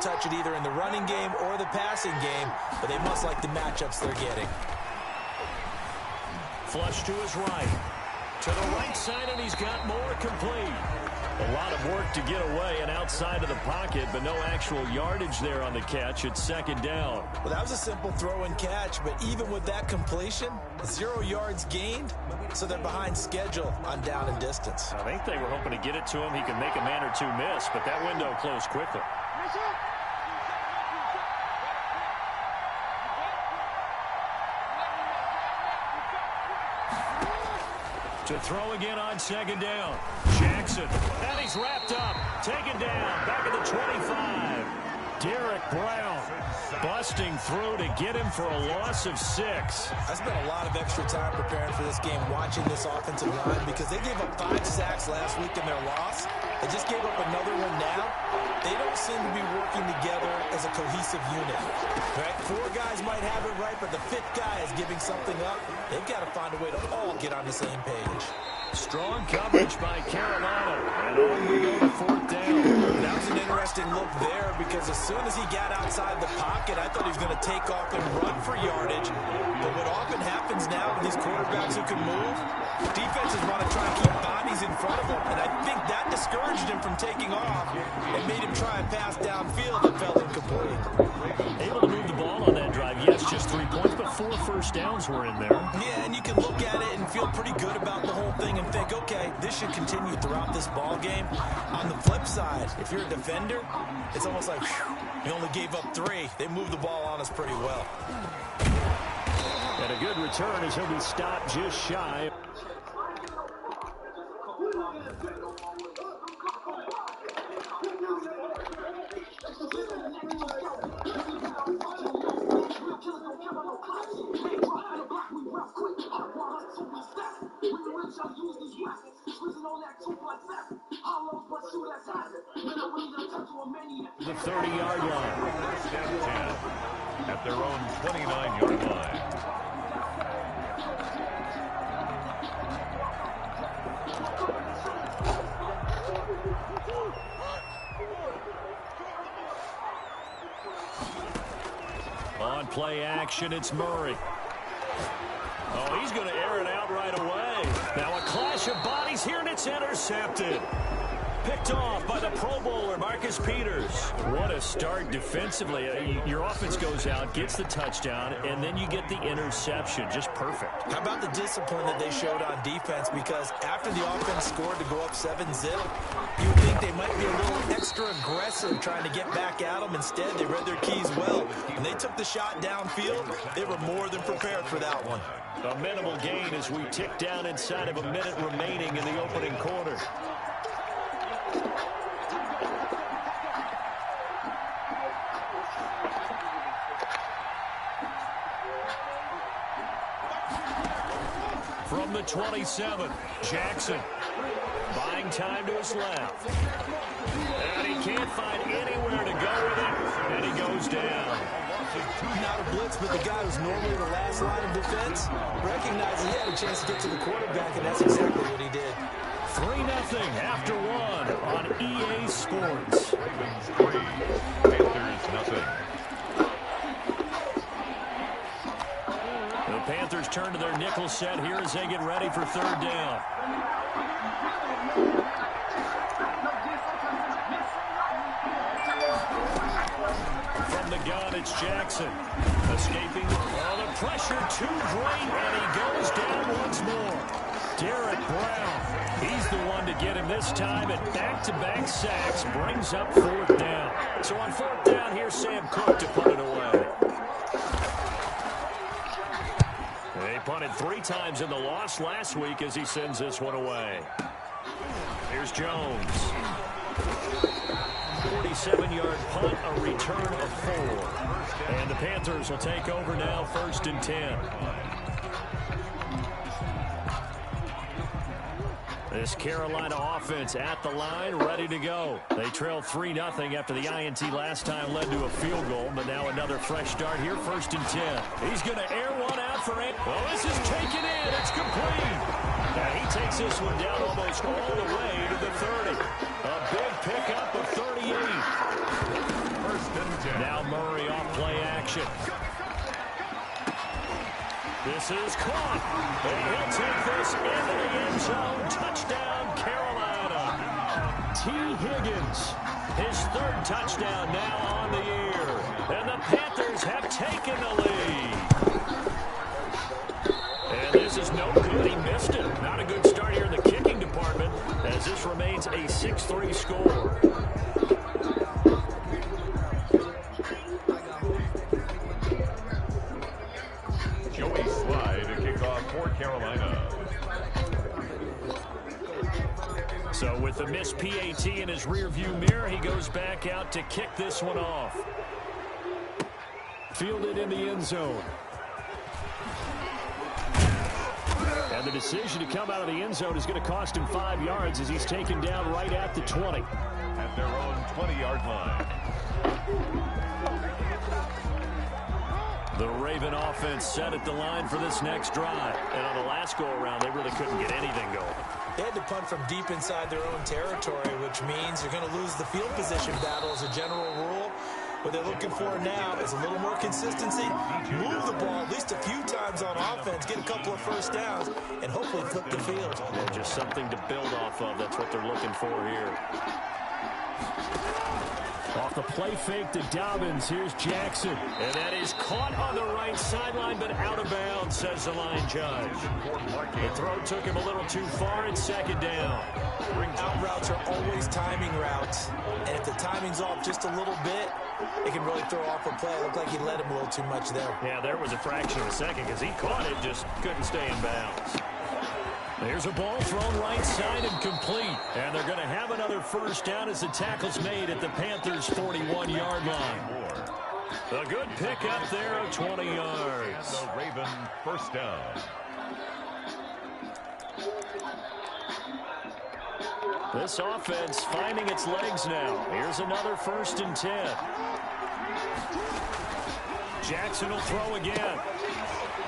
touch it either in the running game or the passing game, but they must like the matchups they're getting. Flush to his right. To the right side, and he's got more complete. A lot of work to get away and outside of the pocket, but no actual yardage there on the catch. It's second down. Well, that was a simple throw and catch, but even with that completion, 0 yards gained, so they're behind schedule on down and distance. I think they were hoping to get it to him. He could make a man or two miss, but that window closed quickly. To throw again on second down. Jackson, and he's wrapped up. Taken down, back at the 25. Derek Brown busting through to get him for a loss of 6. I spent a lot of extra time preparing for this game, watching this offensive line, because they gave up 5 sacks last week in their loss. They just gave up another one now. They don't seem to be working together as a cohesive unit. Right? 4 guys might have it right, but the 5th guy is giving something up. They've got to find a way to all get on the same page. Strong coverage by Carolina. And on we go to 4th down. That was an interesting look there, because as soon as he got outside the pocket, I thought he was going to take off and run for yardage. But what often happens now with these quarterbacks who can move, defenses want to try and keep bodies in front of them. And I think that discouraged him from taking off and made him try and pass downfield and fell incomplete. Able to move the ball on that drive. Yes, just 3 points, but 4 first downs were in there. Yeah, and you can look at it and feel pretty good about the whole thing and think, okay, this should continue throughout this ball game. On the flip side, if you're a defender, it's almost like, whew, you only gave up 3. They moved the ball on us pretty well. And a good return as he'll be stopped just shy. The 30-yard line. First down 10 at their own 29-yard line. On play action, it's Murray. Oh, he's going to air it out right away. Now a clash of bodies here, and it's intercepted. Picked off by the Pro Bowler, Marcus Peters. What a start defensively. Your offense goes out, gets the touchdown, and then you get the interception. Just perfect. How about the discipline that they showed on defense? Because after the offense scored to go up 7-0, you would think they might be a little extra aggressive trying to get back at them. Instead, they read their keys well. When they took the shot downfield, they were more than prepared for that one. A minimal gain as we tick down inside of a minute remaining in the opening quarter. From the 27, Jackson buying time to his left. And he can't find anywhere to go with it, and he goes down. Not a blitz, but the guy who's normally the last line of defense recognized he had a chance to get to the quarterback, and that's exactly what he did. 3-0 after 1 on EA Sports. Ravens 3, Panthers 0. The Panthers turn to their nickel set here as they get ready for 3rd down. From the gun, it's Jackson. Escaping. Oh, the pressure too great, and he goes down once more. Derek Brown. He's the one to get him this time, and back-to-back sacks brings up 4th down. So on 4th down, here's Sam Cook to put it away. They punted 3 times in the loss last week as he sends this one away. Here's Jones. 47-yard punt, a return of 4. And the Panthers will take over now, 1st and 10. This Carolina offense at the line, ready to go. They trail 3-0 after the INT last time led to a field goal, but now another fresh start here, 1st and 10. He's going to air one out for it. Well, this is taken in. It's complete. Now he takes this one down almost all the way to the 30. A big pickup of 38. First possession. This is caught. And he'll take this into the end zone. Touchdown, Carolina. T. Higgins, his third touchdown now on the year. And the Panthers have taken the lead. And this is no good. He missed it. Not a good start here in the kicking department as this remains a 6-3 score. Carolina. So with the missed PAT in his rearview mirror, he goes back out to kick this one off. Fielded in the end zone. And the decision to come out of the end zone is going to cost him 5 yards as he's taken down right at the 20. At their own 20-yard line. The Raven offense set at the line for this next drive. And on the last go-around, they really couldn't get anything going. They had to punt from deep inside their own territory, which means you're going to lose the field position battle as a general rule. What they're looking for now is a little more consistency. Move the ball at least a few times on offense, get a couple of first downs, and hopefully flip the field. Yeah, just something to build off of. That's what they're looking for here. Off the play fake to Dobbins. Here's Jackson. And that is caught on the right sideline, but out of bounds, says the line judge. The throw took him a little too far. It's second down. Out routes are always timing routes. And if the timing's off just a little bit, it can really throw off a play. It looked like he let him a little too much there. Yeah, there was a fraction of a second because he caught it, just couldn't stay in bounds. There's a ball thrown right side and complete. And they're going to have another first down as the tackle's made at the Panthers' 41-yard line. A good pick up there of 20 yards. The Raven first down. This offense finding its legs now. Here's another 1st and 10. Jackson will throw again.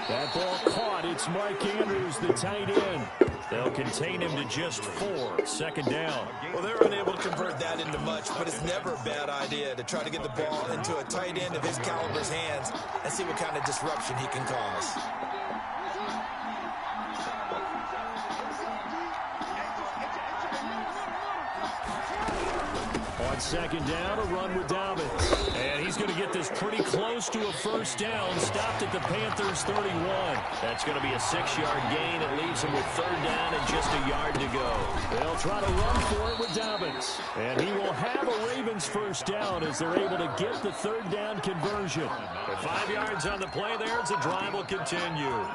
That ball caught. It's Mike Andrews, the tight end. They'll contain him to just 4. Second down. Well, they're unable to convert that into much, but it's never a bad idea to try to get the ball into a tight end of his caliber's hands and see what kind of disruption he can cause. On second down, a run with Dobbins. And he's going to get this pretty close to a first down. Stopped at the Panthers' 31. That's going to be a 6-yard gain. It leaves him with third down and just a yard to go. They'll try to run for it with Dobbins. And he will have a Ravens first down as they're able to get the third down conversion. With 5 yards on the play there, the drive will continue.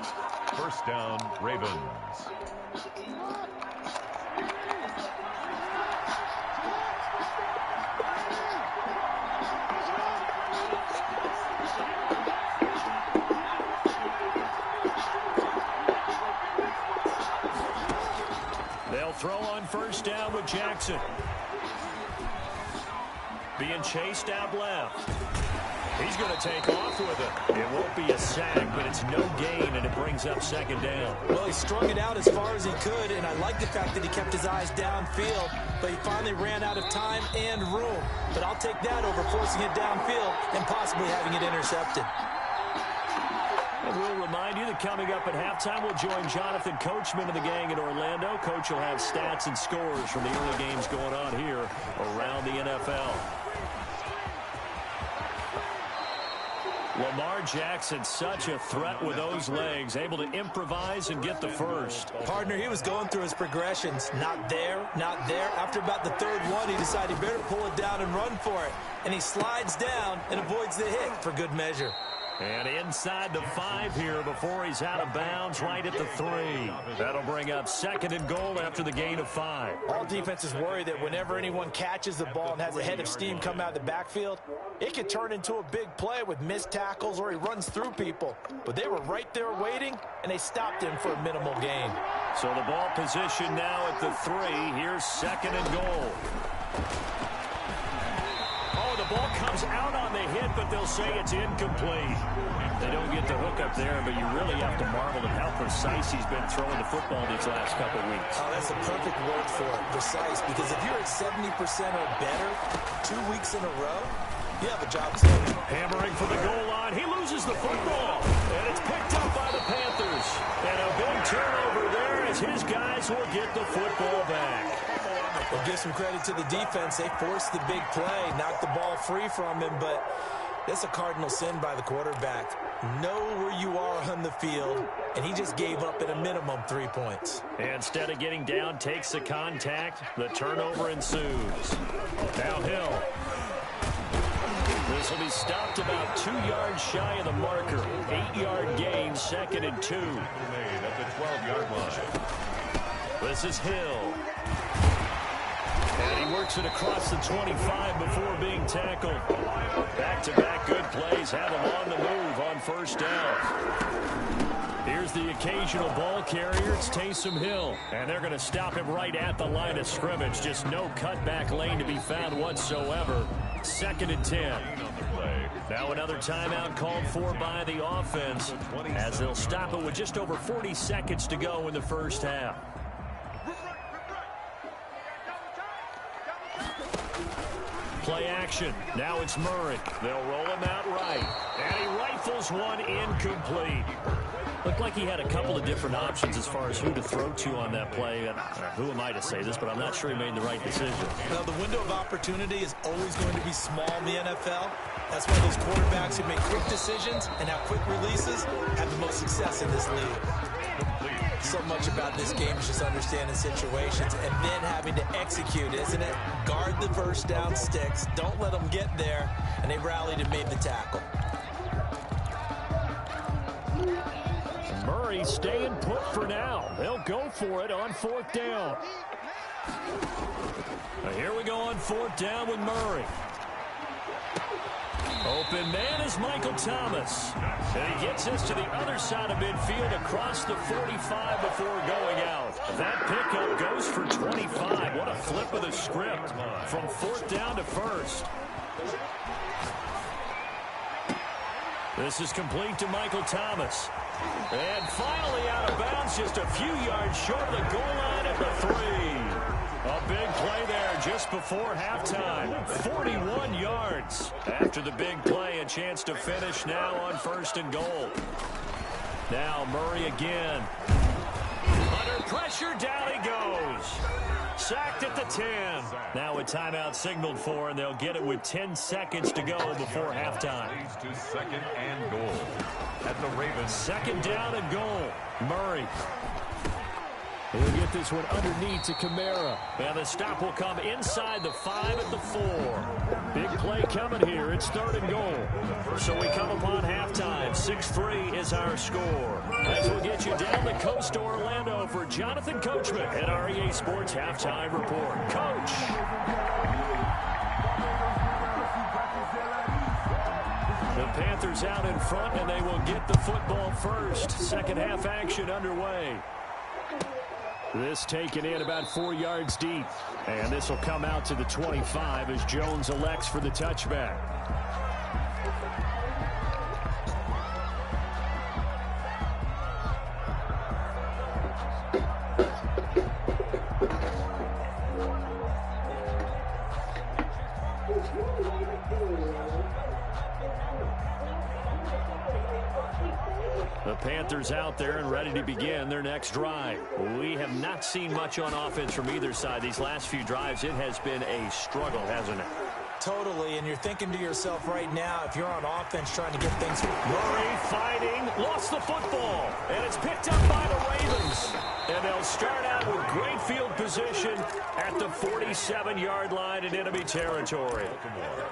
First down, Ravens. Throw on first down with Jackson. Being chased out left. He's going to take off with it. It won't be a sack, but it's no gain, and it brings up second down. Well, he strung it out as far as he could, and I like the fact that he kept his eyes downfield, but he finally ran out of time and room. But I'll take that over forcing it downfield and possibly having it intercepted. And we'll remind you that coming up at halftime, we'll join Jonathan Coachman and the gang in Orlando. Coach will have stats and scores from the early games going on here around the NFL. Lamar Jackson, such a threat with those legs, able to improvise and get the first. Partner, he was going through his progressions. Not there, not there. After about the third one, he decided he better pull it down and run for it. And he slides down and avoids the hit for good measure. And inside the 5 here before he's out of bounds right at the 3. That'll bring up second and goal after the gain of 5. All defenses worry that whenever anyone catches the ball and has a head of steam come out of the backfield, it could turn into a big play with missed tackles or he runs through people. But they were right there waiting, and they stopped him for a minimal gain. So the ball position now at the 3. Here's second and goal. The ball comes out on the hit, but they'll say it's incomplete. They don't get the hook up there, but you really have to marvel at how precise he's been throwing the football these last couple weeks. Oh, that's a perfect word for it, precise, because if you're at 70% or better 2 weeks in a row, you have a job to do. Hammering for the goal line. He loses the football. And it's picked up by the Panthers. And a big turnover there as his guys will get the football back. Well, give some credit to the defense. They forced the big play, knocked the ball free from him, but that's a cardinal sin by the quarterback. Know where you are on the field, and he just gave up at a minimum 3 points. Instead of getting down, takes the contact. The turnover ensues. Now Hill. This will be stopped about 2 yards shy of the marker. 8-yard gain, 2nd and 2. Made at the 12-yard line. This is Hill. And he works it across the 25 before being tackled. Back-to-back good plays have him on the move on first down. Here's the occasional ball carrier. It's Taysom Hill. And they're going to stop him right at the line of scrimmage. Just no cutback lane to be found whatsoever. 2nd and 10. Now another timeout called for by the offense as they'll stop it with just over 40 seconds to go in the first half. Play action. Now it's Murray. They'll roll him out right. And he rifles one incomplete. Looked like he had a couple of different options as far as who to throw to on that play. And who am I to say this, but I'm not sure he made the right decision. Now, the window of opportunity is always going to be small in the NFL. That's why those quarterbacks who make quick decisions and have quick releases have the most success in this league. So much about this game is just understanding situations and then having to execute, isn't it? Guard the first down sticks. Don't let them get there. And they rallied and made the tackle. Murray staying put for now. They'll go for it on 4th down. Now here we go on 4th down with Murray. Open man is Michael Thomas. And he gets us to the other side of midfield across the 45 before going out. That pickup goes for 25. What a flip of the script from 4th down to 1st. This is complete to Michael Thomas. And finally out of bounds, just a few yards short of the goal line at the 3. A big play there just before halftime. 41 yards. After the big play, a chance to finish now on 1st and goal. Now Murray again. Under pressure, down he goes. Sacked at the 10. Now a timeout signaled for, and they'll get it with 10 seconds to go before halftime. To 2nd and goal at the Ravens. 2nd down and goal. Murray. He'll get this one underneath to Kamara. And the stop will come inside the 5 at the 4. Big play coming here. It's 3rd and goal. So we come upon halftime. 6-3 is our score. As we'll get you down the coast to Orlando for Jonathan Coachman at REA Sports Halftime Report. Coach. The Panthers out in front, and they will get the football first. Second half action underway. This taken in about 4 yards deep. And this will come out to the 25 as Jones elects for the touchback. The Panthers out there and ready to begin their next drive. We have not seen much on offense from either side. These last few drives, it has been a struggle, hasn't it? Totally, and you're thinking to yourself right now, if you're on offense trying to get things... Murray fighting, lost the football, and it's picked up by the Ravens. And they'll start out with great field position at the 47-yard line in enemy territory.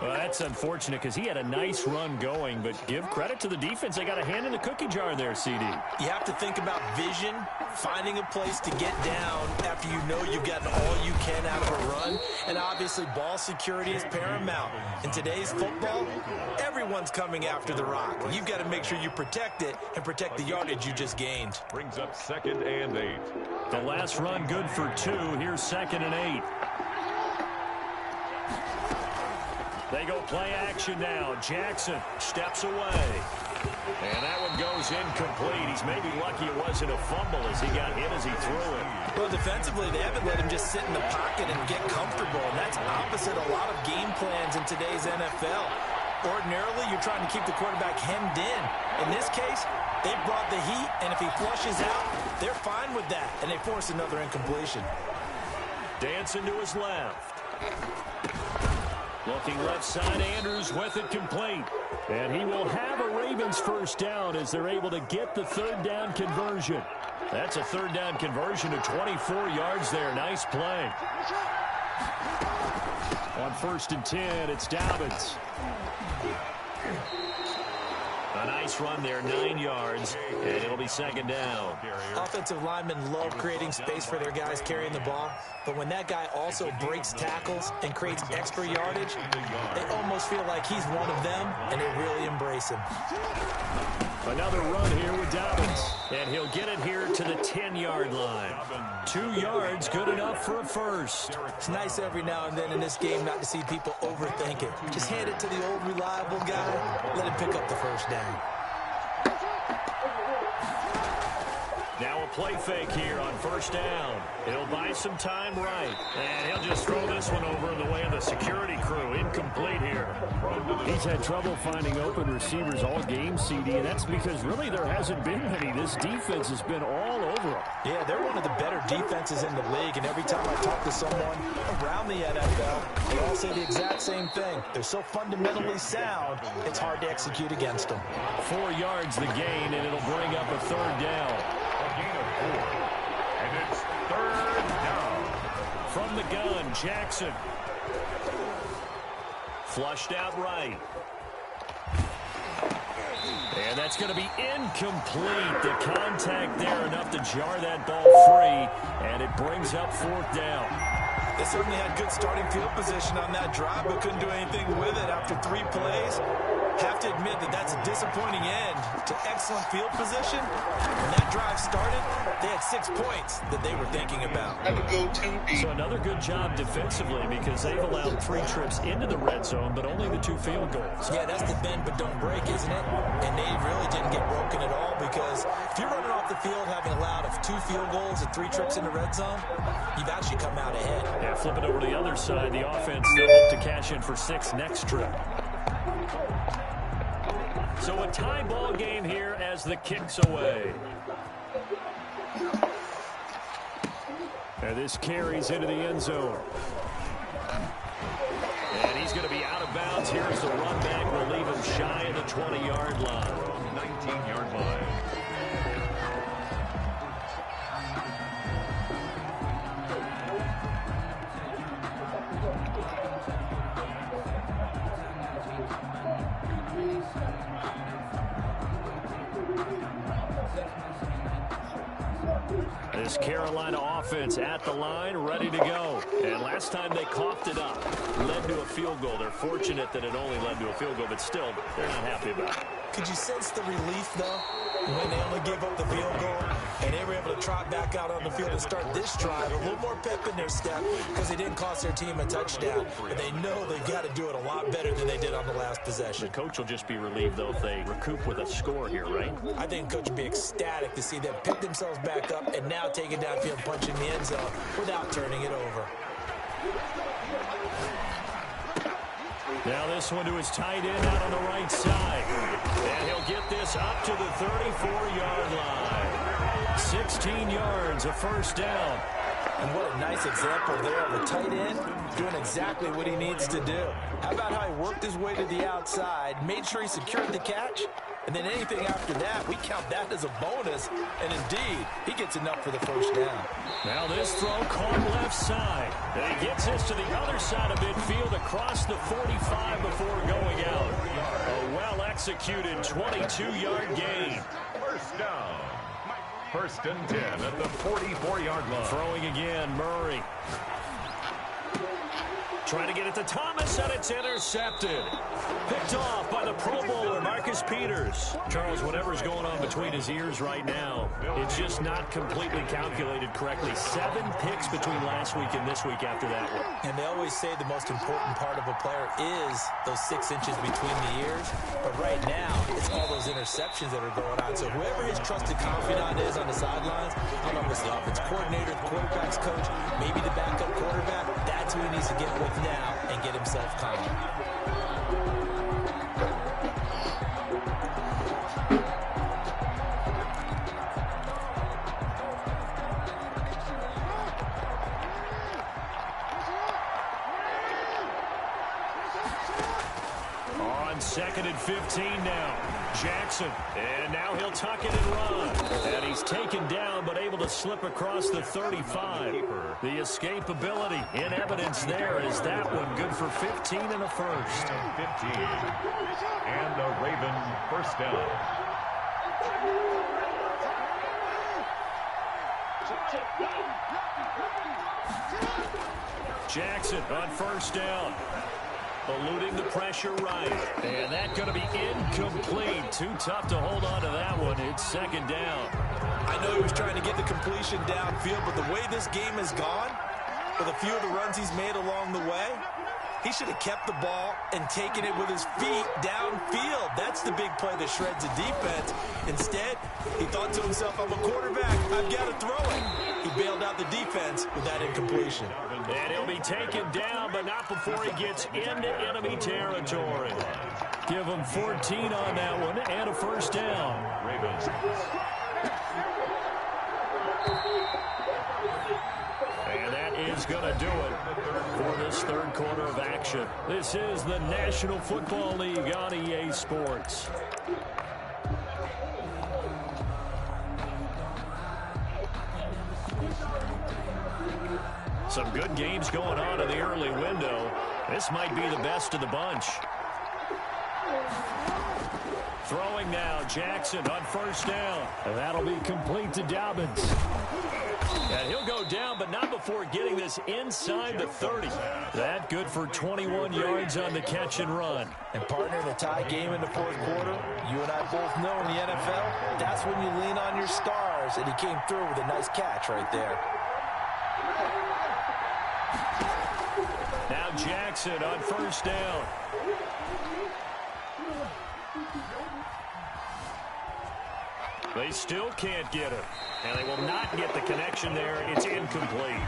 Well, that's unfortunate because he had a nice run going, but give credit to the defense. They got a hand in the cookie jar there, CD. You have to think about vision, finding a place to get down after you know you've gotten all you can out of a run, and obviously ball security is paramount. In today's football, everyone's coming after the rock. You've got to make sure you protect it and protect the yardage you just gained. Brings up 2nd and 8. The last run good for 2. Here's 2nd and 8. They go play action now. Jackson steps away. And that one goes incomplete. He's maybe lucky it wasn't a fumble as he got hit as he threw it. Well, defensively, they haven't let him just sit in the pocket and get comfortable. And that's opposite a lot of game plans in today's NFL. Ordinarily, you're trying to keep the quarterback hemmed in. In this case, they brought the heat, and if he flushes out, they're fine with that, and they force another incompletion. Dancing to his left. Looking left side, Andrews with it complete. And he will have a Ravens first down as they're able to get the third down conversion. That's a third down conversion to 24 yards there. Nice play. On 1st and 10, it's Dobbins. A nice run there, 9 yards, and it'll be 2nd down. Offensive linemen love creating space for their guys carrying the ball, but when that guy also breaks tackles and creates extra yardage, they almost feel like he's one of them, and they really embrace him. Another run here with Dobbins, and he'll get it here to the 10-yard line. 2 yards, good enough for a first. It's nice every now and then in this game not to see people overthink it. Just hand it to the old reliable guy, let him pick up the first down. Now a play fake here on 1st down. He'll buy some time right, and he'll just throw this one over in the way of the security crew. Incomplete here. He's had trouble finding open receivers all game, CD, and that's because really there hasn't been many. This defense has been all over him. Yeah, they're one of the better defenses in the league, and every time I talk to someone around the NFL, they all say the exact same thing. They're so fundamentally sound, it's hard to execute against them. 4 yards the gain, and it'll bring up a third down. A gain of 4. And it's 3rd down. From the gun, Jackson. Flushed out right. And that's going to be incomplete. The contact there enough to jar that ball free, and it brings up 4th down. They certainly had good starting field position on that drive, but couldn't do anything with it after 3 plays. Have to admit that that's a disappointing end to excellent field position. When that drive started, they had 6 points that they were thinking about. So another good job defensively because they've allowed 3 trips into the red zone, but only the 2 field goals. Yeah, that's the bend but don't break, isn't it? And they really didn't get broken at all because if you're running off the field having allowed 2 field goals and 3 trips in the red zone, you've actually come out ahead. Yeah, flip it over to the other side. The offense, they'll look to cash in for 6 next trip. So a tie ball game here as the kick's away. And this carries into the end zone. And he's going to be out of bounds. Here's the run back. Will leave him shy of the 20-yard line. 19-yard line. This Carolina offense at the line, ready to go. And last time they coughed it up, led to a field goal. They're fortunate that it only led to a field goal, but still, they're not happy about it. Could you sense the relief, though, when they only gave up the field goal and they were able to trot back out on the field and start this drive? A little more pep in their step because they didn't cost their team a touchdown. But they know they've got to do it a lot better than they did on the last possession. The coach will just be relieved, though, if they recoup with a score here, right? I think coach would be ecstatic to see them pick themselves back up and now take it downfield, punch in the end zone without turning it over. Now this one to his tight end out on the right side. And he'll get this up to the 34-yard line. 16 yards, a first down. And what a nice example there of a tight end doing exactly what he needs to do. How about how he worked his way to the outside, made sure he secured the catch, and then anything after that, we count that as a bonus. And indeed, he gets enough for the first down. Now this throw caught left side. And he gets this to the other side of midfield across the 45 before going out. A well-executed 22-yard gain. First down. 1st and 10 at the 44-yard line. Throwing again, Murray. Trying to get it to Thomas, and it's intercepted. Picked off by the Pro Bowler, Marcus Peters. Charles, whatever's going on between his ears right now, it's just not completely calculated correctly. 7 picks between last week and this week after that one. And they always say the most important part of a player is those 6 inches between the ears. But right now, it's all those interceptions that are going on. So whoever his trusted confidant is on the sidelines, I don't know if it's the offense coordinator, the quarterback's coach, maybe the backup quarterback, that's who he needs to get with now and get himself calm. on 2nd and 15 now. Jackson, and now he'll tuck it and run. And he's taken down, but able to slip across the 35. The escapability in evidence there is that one good for 15 and a first. 15. And the Raven first down. Jackson on first down. Eluding the pressure right. And that's going to be incomplete. Too tough to hold on to that one. It's 2nd down. I know he was trying to get the completion downfield, but the way this game has gone, with a few of the runs he's made along the way, he should have kept the ball and taken it with his feet downfield. That's the big play that shreds the defense. Instead, he thought to himself, I'm a quarterback. I've got to throw it. He bailed out the defense with that incompletion. And he'll be taken down, but not before he gets into enemy territory. Give him 14 on that one and a first down. Ravens. And that is going to do it for this third quarter of action. This is the National Football League on EA Sports. Some good games going on in the early window. This might be the best of the bunch. Throwing now, Jackson on first down. And that'll be complete to Dobbins. And he'll go down, but not before getting this inside the 30. That good for 21 yards on the catch and run. And partner, in a tie game in the fourth quarter, you and I both know in the NFL, that's when you lean on your stars, and he came through with a nice catch right there. Now Jackson on first down. They still can't get it. And they will not get the connection there. It's incomplete.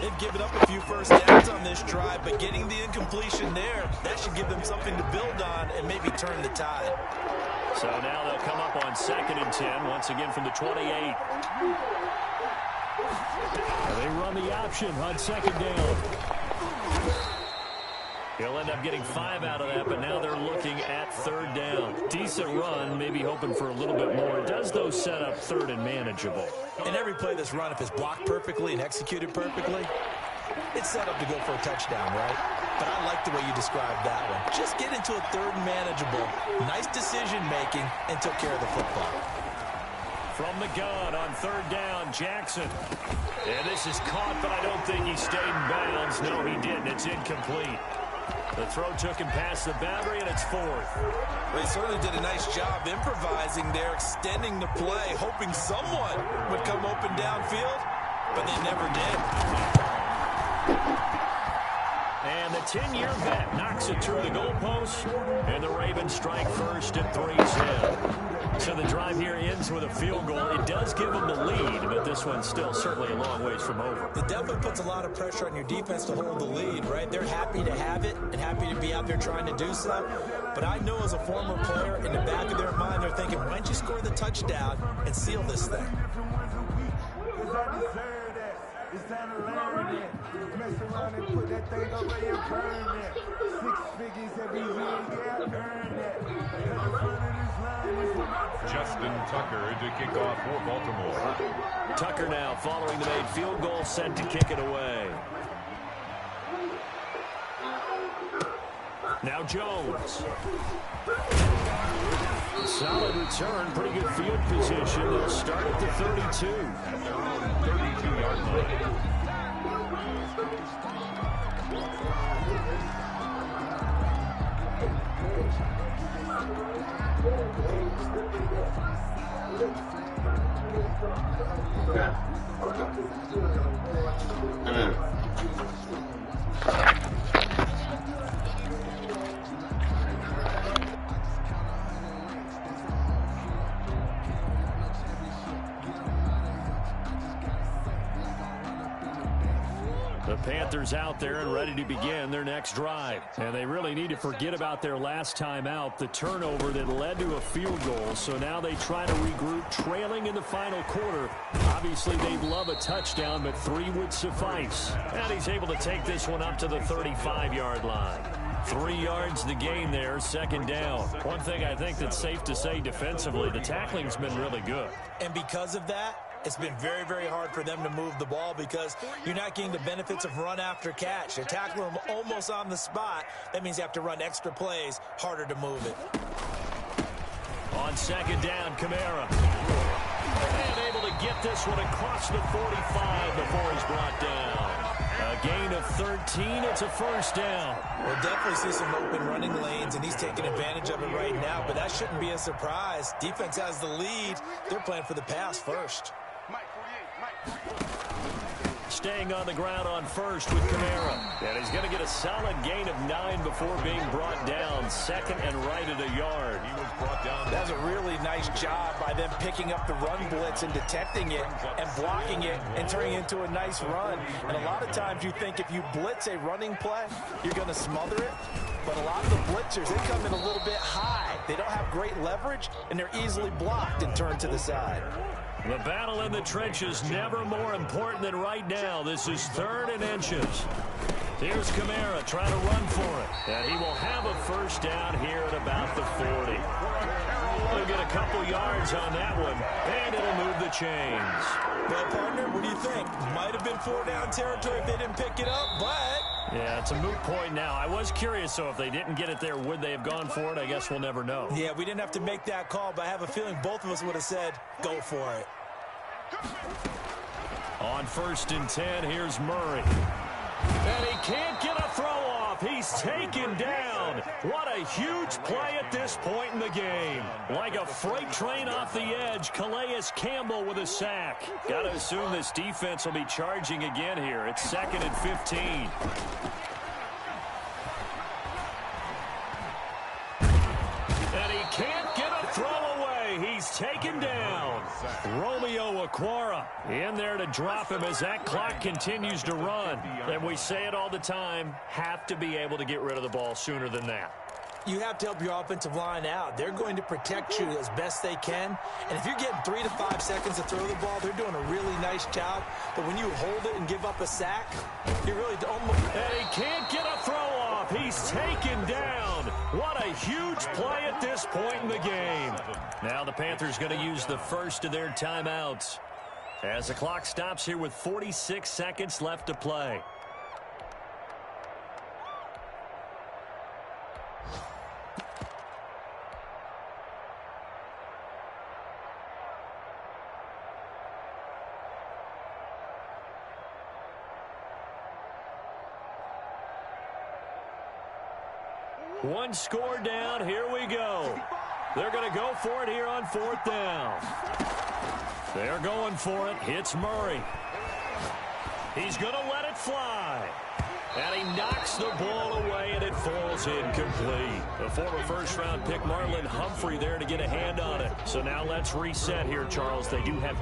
They've given up a few first downs on this drive, but getting the incompletion there, that should give them something to build on and maybe turn the tide. So now they'll come up on 2nd and 10, once again from the 28. And they run the option on 2nd down. He'll end up getting 5 out of that, but now they're looking at 3rd down. Decent run, maybe hoping for a little bit more. It does, though, set up 3rd and manageable. In every play that's run, if it's blocked perfectly and executed perfectly, it's set up to go for a touchdown, right? But I like the way you described that one. Just get into a 3rd and manageable, nice decision-making, and took care of the football. From the gun on 3rd down, Jackson. And this is caught, but I don't think he stayed in bounds. No, he didn't. It's incomplete. The throw took him past the boundary, and it's 4th. Well, he certainly did a nice job improvising there, extending the play, hoping someone would come open downfield, but they never did. And the 10-year vet knocks it through the goalpost, and the Ravens strike first at 3-10. So the drive here ends with a field goal. It does give them the lead, but this one's still certainly a long ways from over. It definitely puts a lot of pressure on your defense to hold the lead, right? They're happy to have it and happy to be out there trying to do so. But I know as a former player, in the back of their mind, they're thinking, why don't you score the touchdown and seal this thing? It's time to learn it. Mess around and put that thing up where you burn it. 6 figures every year, yeah, earn it. Justin Tucker to kick off for Baltimore. Tucker now following the made field goal, set to kick it away. Now Jones. Solid return, pretty good field position. They'll start at the 32. At their own 32-yard line. The Panthers out there and ready to begin their next drive. And they really need to forget about their last time out, the turnover that led to a field goal. So now they try to regroup, trailing in the final quarter. Obviously, they'd love a touchdown, but 3 would suffice. And he's able to take this one up to the 35-yard line. 3 yards to gain there, second down. One thing I think that's safe to say defensively, the tackling's been really good. And because of that, it's been very, very hard for them to move the ball because you're not getting the benefits of run after catch. They're tackling them almost on the spot. That means you have to run extra plays, harder to move it. On second down, Kamara. And able to get this one across the 45 before he's brought down. A gain of 13, it's a first down. We'll definitely see some open running lanes, and he's taking advantage of it right now, but that shouldn't be a surprise. Defense has the lead. They're playing for the pass first. Staying on the ground on first with Kamara. And he's going to get a solid gain of 9 before being brought down. Second and right at a yard. He was brought down. That was a really nice job by them picking up the run blitz and detecting it and blocking it and turning it into a nice run. And a lot of times you think if you blitz a running play, you're going to smother it. But a lot of the blitzers, they come in a little bit high. They don't have great leverage, and they're easily blocked and turned to the side. The battle in the trenches never more important than right now. This is 3rd and inches. Here's Kamara trying to run for it. And he will have a first down here at about the 40. He'll get a couple yards on that one, and it'll move the chains. Well, partner, what do you think? Might have been 4-down territory if they didn't pick it up, but... Yeah, it's a moot point now. I was curious, so if they didn't get it there, would they have gone for it? I guess we'll never know. Yeah, we didn't have to make that call, but I have a feeling both of us would have said, go for it. On 1st and 10, here's Murray. And he can't get a throw off. He's taken down. What a huge play at this point in the game. Like a freight train off the edge, Calais Campbell with a sack. Got to assume this defense will be charging again here. It's 2nd and 15. And he can't get a throw away. He's taken down. Romeo Okwara in there to drop him as that clock continues to run. And we say it all the time, have to be able to get rid of the ball sooner than that. You have to help your offensive line out. They're going to protect you as best they can. And if you're getting 3 to 5 seconds to throw the ball, they're doing a really nice job. But when you hold it and give up a sack, you really almost... And he can't get a throw off. He's taken down. What a huge play at this point in the game. Now the Panthers going to use the first of their timeouts as the clock stops here with 46 seconds left to play. One score down. Here we go. They're going to go for it here on 4th down. They're going for it. Hits Murray. He's going to let it fly. And he knocks the ball away, and it falls incomplete. The former first-round pick, Marlon Humphrey, there to get a hand on it. So now let's reset here, Charles. They do have